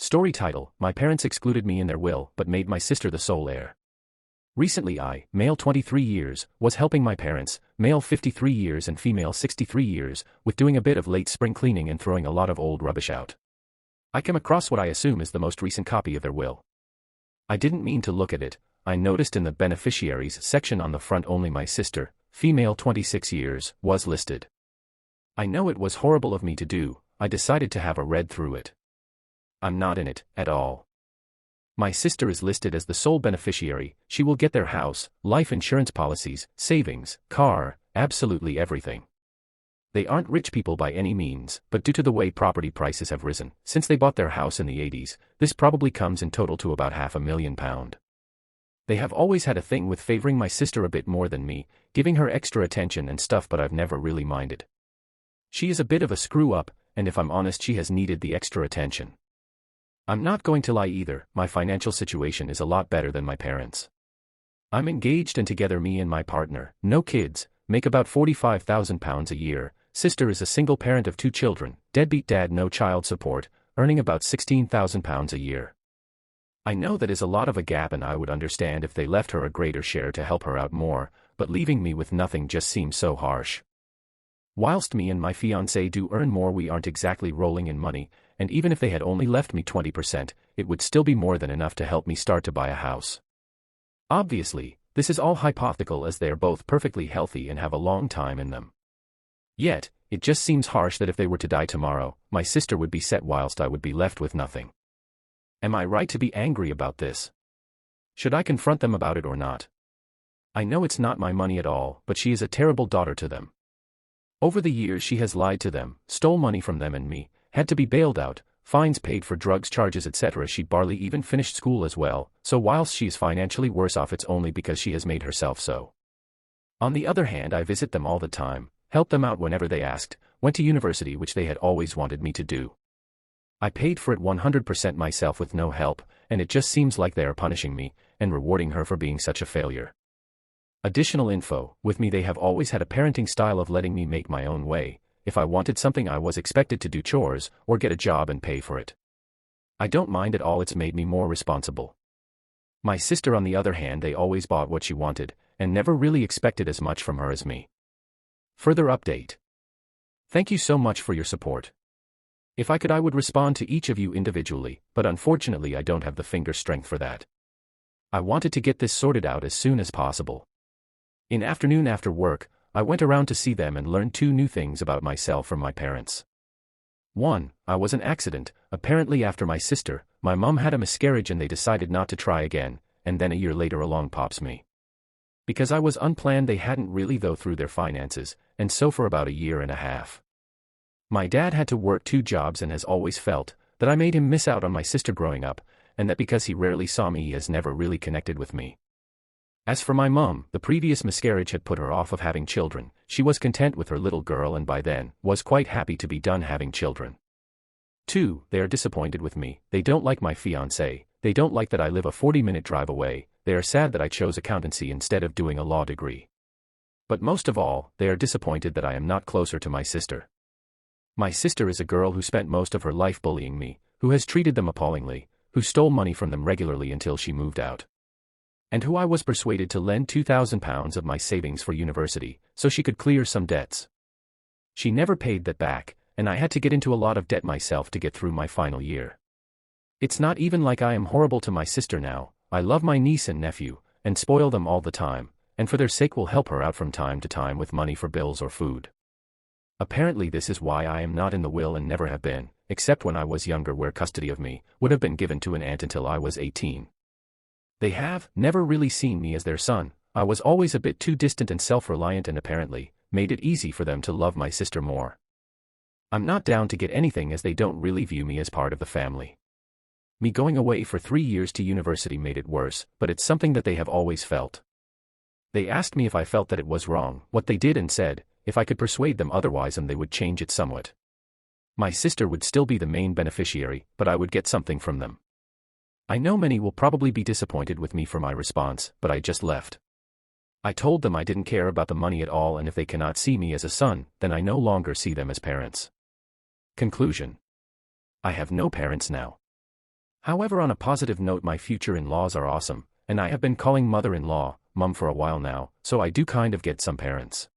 Story title: My parents excluded me in their will but made my sister the sole heir. Recently I, male 23 years, was helping my parents, male 53 years and female 63 years, with doing a bit of late spring cleaning and throwing a lot of old rubbish out. I came across what I assume is the most recent copy of their will. I didn't mean to look at it. I noticed in the beneficiaries section on the front only my sister, female 26 years, was listed. I know it was horrible of me to do. I decided to have a read through it. I'm not in it, at all. My sister is listed as the sole beneficiary. She will get their house, life insurance policies, savings, car, absolutely everything. They aren't rich people by any means, but due to the way property prices have risen, since they bought their house in the 80s, this probably comes in total to about £500,000. They have always had a thing with favoring my sister a bit more than me, giving her extra attention and stuff, but I've never really minded. She is a bit of a screw-up, and if I'm honest, she has needed the extra attention. I'm not going to lie either, my financial situation is a lot better than my parents'. I'm engaged and together, me and my partner, no kids, make about £45,000 a year. Sister is a single parent of 2 children, deadbeat dad, no child support, earning about £16,000 a year. I know that is a lot of a gap, and I would understand if they left her a greater share to help her out more, but leaving me with nothing just seems so harsh. Whilst me and my fiancé do earn more, we aren't exactly rolling in money, and even if they had only left me 20%, it would still be more than enough to help me start to buy a house. Obviously, this is all hypothetical as they are both perfectly healthy and have a long time in them. Yet, it just seems harsh that if they were to die tomorrow, my sister would be set whilst I would be left with nothing. Am I right to be angry about this? Should I confront them about it or not? I know it's not my money at all, but she is a terrible daughter to them. Over the years she has lied to them, stole money from them and me, had to be bailed out, fines paid for drugs charges etc. She barely even finished school as well, so whilst she is financially worse off, it's only because she has made herself so. On the other hand, I visit them all the time, helped them out whenever they asked, went to university, which they had always wanted me to do. I paid for it 100% myself with no help, and it just seems like they are punishing me, and rewarding her for being such a failure. Additional info: with me they have always had a parenting style of letting me make my own way. If I wanted something, I was expected to do chores, or get a job and pay for it. I don't mind at all, it's made me more responsible. My sister on the other hand, they always bought what she wanted, and never really expected as much from her as me. Further update. Thank you so much for your support. If I could, I would respond to each of you individually, but unfortunately I don't have the finger strength for that. I wanted to get this sorted out as soon as possible. In afternoon after work, I went around to see them and learned 2 new things about myself from my parents. 1. I was an accident. Apparently after my sister, my mum had a miscarriage and they decided not to try again, and then a year later along pops me. Because I was unplanned, they hadn't really though through their finances, and so for about a year and a half. My dad had to work 2 jobs and has always felt that I made him miss out on my sister growing up, and that because he rarely saw me he has never really connected with me. As for my mum, the previous miscarriage had put her off of having children. She was content with her little girl and by then, was quite happy to be done having children. 2. They are disappointed with me. They don't like my fiancé. They don't like that I live a 40-minute drive away. They are sad that I chose accountancy instead of doing a law degree. But most of all, they are disappointed that I am not closer to my sister. My sister is a girl who spent most of her life bullying me, who has treated them appallingly, who stole money from them regularly until she moved out, and who I was persuaded to lend £2,000 of my savings for university, so she could clear some debts. She never paid that back, and I had to get into a lot of debt myself to get through my final year. It's not even like I am horrible to my sister now. I love my niece and nephew, and spoil them all the time, and for their sake will help her out from time to time with money for bills or food. Apparently this is why I am not in the will and never have been, except when I was younger, where custody of me would have been given to an aunt until I was 18. They have never really seen me as their son. I was always a bit too distant and self-reliant, and apparently made it easy for them to love my sister more. I'm not down to get anything as they don't really view me as part of the family. Me going away for 3 years to university made it worse, but it's something that they have always felt. They asked me if I felt that it was wrong what they did, and said if I could persuade them otherwise and they would change it somewhat. My sister would still be the main beneficiary, but I would get something from them. I know many will probably be disappointed with me for my response, but I just left. I told them I didn't care about the money at all, and if they cannot see me as a son, then I no longer see them as parents. Conclusion. I have no parents now. However, on a positive note, my future in-laws are awesome, and I have been calling mother-in-law, mum for a while now, so I do kind of get some parents.